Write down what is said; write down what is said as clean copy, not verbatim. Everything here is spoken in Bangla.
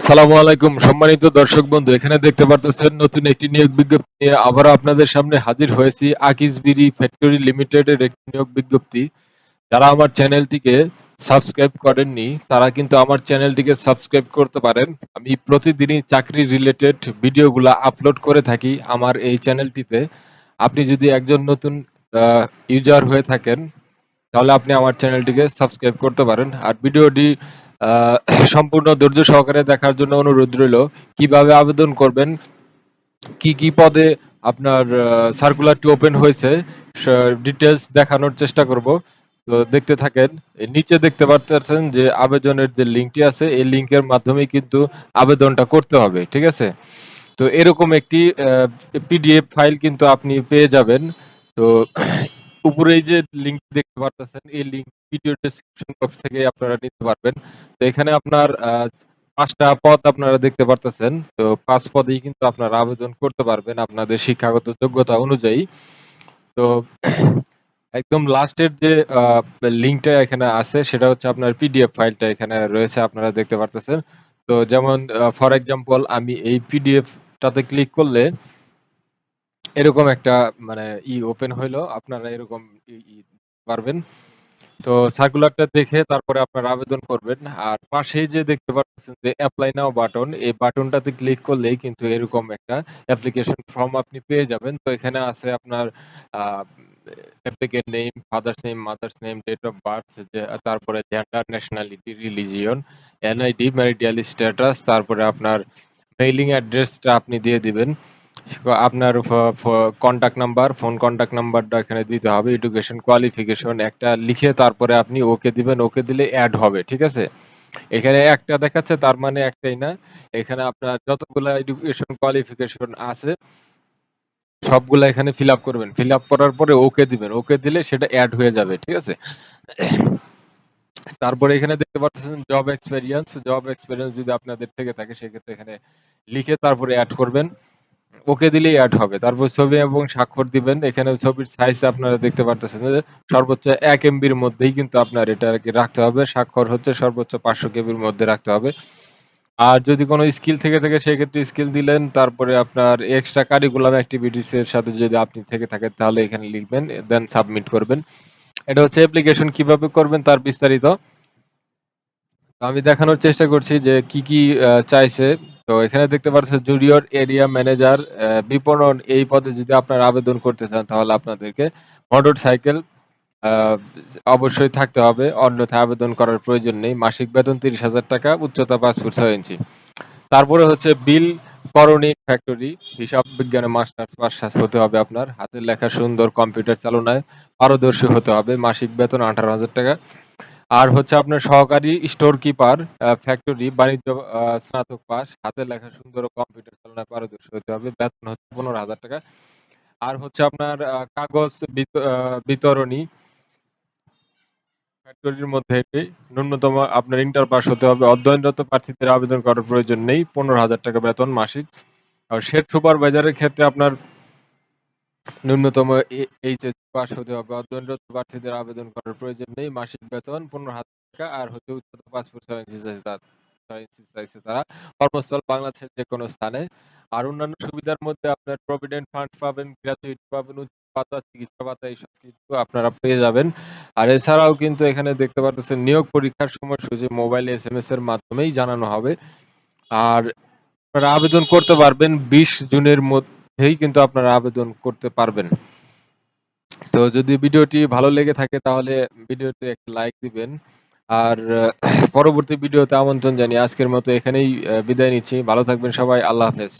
আসসালামু আলাইকুম সম্মানিত দর্শক বন্ধু, এখানে দেখতে পারতেছেন নতুন একটি নিয়োগ বিজ্ঞপ্তি নিয়ে আবারও আপনাদের সামনে হাজির হয়েছি। আকিজ বিরি ফ্যাক্টরি লিমিটেডের একটি নিয়োগ বিজ্ঞপ্তি। যারা আমার চ্যানেলটিকে সাবস্ক্রাইব করেননি তারা কিন্তু আমার চ্যানেলটিকে সাবস্ক্রাইব করতে পারেন। আমি প্রতিদিনই চাকরি রিলেটেড ভিডিওগুলা আপলোড করে থাকি আমার এই চ্যানেলটিতে। আপনি যদি একজন নতুন ইউজার হয়ে থাকেন তাহলে আপনি আমার চ্যানেলটিকে সাবস্ক্রাইব করতে পারেন। আর ভিডিওটি আহ, সম্পূর্ণ ধৈর্য সহকারে দেখার জন্য অনুরোধ রইল। কিভাবে আবেদন করবেন, কি কি পদে আপনার সার্কুলারটি ওপেন হয়েছে, ডিটেলস দেখানোর চেষ্টা করব। তো দেখতে থাকেন। এর নিচে দেখতে পাচ্ছেন যে আবেদনের যে লিঙ্কটি আছে, এই লিঙ্কের মাধ্যমে কিন্তু আবেদনটা করতে হবে, ঠিক আছে? তো এরকম একটি পিডিএফ ফাইল কিন্তু আপনি পেয়ে যাবেন। তো উপরে এই যে লিংক দেখতে পারতেছেন, এই লিংক ভিডিও ডেসক্রিপশন বক্স থেকে আপনারা নিতে পারবেন। তো এখানে আপনার ৫টা পদ আপনারা দেখতে পারতেছেন। তো ৫ পদেই কিন্তু আপনারা আবেদন করতে পারবেন আপনাদের শিক্ষাগত যোগ্যতা অনুযায়ী। তো একদম লাস্টের যে লিংকটা এখানে আছে সেটা হচ্ছে আপনার পিডিএফ ফাইলটা এখানে রয়েছে, আপনারা দেখতে পারতেছেন। তো যেমন ফর এক্সাম্পল আমি এই পিডিএফটাতে ক্লিক করলে এরকম একটা মানে ওপেন হইলো, আপনারা এরকম পারবেন। তো সার্কুলারটা দেখে তারপরে আপনারা আবেদন করবেন। আর পাশেই যে দেখতে পাচ্ছেন যে অ্যাপ্লাই নাও বাটন, এই বাটনটাতে ক্লিক করলেই কিন্তু এরকম একটা অ্যাপ্লিকেশন ফর্ম আপনি পেয়ে যাবেন। তো এখানে আছে আপনার applicant name, father's name, mother's name, date of birth, তারপরে gender, nationality, religion, NID, marital status, তারপরে আপনার মেইলিং অ্যাড্রেসটা আপনি দিয়ে দিবেন। আপনার কন্টাক্ট নাম্বার, ফোন কন্টাক্ট নাম্বারটা এখানে দিতে হবে। এডুকেশন কোয়ালিফিকেশন একটা লিখে তারপরে আপনি ওকে দিবেন। ওকে দিলে অ্যাড হবে, ঠিক আছে? এখানে একটা দেখাচ্ছে তার মানে একটাই না। এখানে আপনার যতগুলা এডুকেশন কোয়ালিফিকেশন আছে সবগুলা এখানে ফিল আপ করবেন। ফিল আপ করার পরে ওকে দিবেন। ওকে দিলে সেটা অ্যাড হয়ে যাবে, ঠিক আছে? তারপরে এখানে দেখতে পাচ্ছেন জব এক্সপেরিয়েন্স। জব এক্সপেরিয়েন্স যদি আপনাদের থেকে থাকে সেক্ষেত্রে এখানে লিখে তারপরে অ্যাড করবেন। ওকে দিলেই অ্যাড হবে। তারপর ছবি এবং স্বাক্ষর দিবেন। এখানে ছবির সাইজ আপনারা দেখতে পারতেছেন যে সর্বোচ্চ ১ এমবির মধ্যেই কিন্তু আপনার এটাকে রাখতে হবে। স্বাক্ষর হচ্ছে সর্বোচ্চ ৫০০ কেবির মধ্যে রাখতে হবে। আর যদি কোনো স্কিল থেকে থাকে সেক্ষেত্রে স্কিল দিলেন। তারপরে আপনার এক্সট্রা কারিকুলাম অ্যাক্টিভিটিস এর সাথে যদি আপনি থেকে থাকেন তাহলে এখানে লিখবেন, দেন সাবমিট করবেন। এটা হচ্ছে অ্যাপ্লিকেশন কিভাবে করবেন তার বিস্তারিত। তো আমি দেখানোর চেষ্টা করছি যে কি কি চাইছে। তো এখানে দেখতে পাচ্ছেন জুনিয়র এরিয়া ম্যানেজার বিপণন, এই পদে যদি আপনারা আবেদন করতে চান তাহলে আপনাদেরকে মোটরসাইকেল আহ, অবশ্যই থাকতে হবে, অন্যথায় আবেদন করার প্রয়োজন নেই। মাসিক বেতন ৩০,০০০ টাকা, উচ্চতা ৫ ফুট ৬ ইঞ্চি। তারপরে হচ্ছে বিল করণিক ফ্যাক্টরি, হিসাব বিজ্ঞানে মাস্টার্স পাস হতে হবে আপনার, হাতের লেখা সুন্দর, কম্পিউটার চালনায় পারদর্শী হতে হবে। মাসিক বেতন ১৮,০০০ টাকা। আর হচ্ছে আপনার সহকারী স্টোর কিপার, ফ্যাক্টরি, বাণিজ্য, স্নাতক পাস, হাতের লেখা সুন্দর ও কম্পিউটার চালনায় পারদর্শী হতে হবে। বেতন হচ্ছে ১৫,০০০ টাকা। আর হচ্ছে আপনার কাগজ বিতরণী ফ্যাক্টরির মধ্যে এটি ন্যূনতম আপনার ইন্টার পাস হতে হবে। অধ্যয়নরত প্রার্থীদের আবেদন করার প্রয়োজন নেই। ১৫,০০০ টাকা বেতন মাসিক। আর শেড সুপারভাইজারের ক্ষেত্রে আপনার ন্যূনতম এইচএস পাস হতে হবে। অধ্যয়নরত প্রার্থীদের আবেদন করার প্রয়োজন নেই। মাসিক বেতন ১৫,০০০ টাকা। আর হচ্ছে উচ্চতা ৫ ফুট ৬ ইঞ্চি চাইছে তারা। কর্মস্থল বাংলাদেশের যেকোনো স্থানে। আর অন্যান্য সুবিধার মধ্যে আপনার প্রভিডেন্ট ফান্ড পাবেন, গ্র্যাচুইটি পাবেন, উচ্চ ভাতা, চিকিৎসা ভাতা, এইসব কিছু আপনারা পেয়ে যাবেন। আর এছাড়াও কিন্তু এখানে দেখতে পারতেছেন নিয়োগ পরীক্ষার সময়সূচি মোবাইল এসএমএস এর মাধ্যমেই জানানো হবে। আর আপনারা আবেদন করতে পারবেন ২০ জুনের মধ্যেই কিন্তু আপনারা আবেদন করতে পারবেন। তো যদি ভিডিওটি ভালো লেগে থাকে তাহলে ভিডিওতে একটা লাইক দিবেন। আর পরবর্তী ভিডিওতে আমন্ত্রণ জানিয়ে আজকের মতো এখানেই বিদায় নিচ্ছি। ভালো থাকবেন সবাই। আল্লাহ হাফেজ।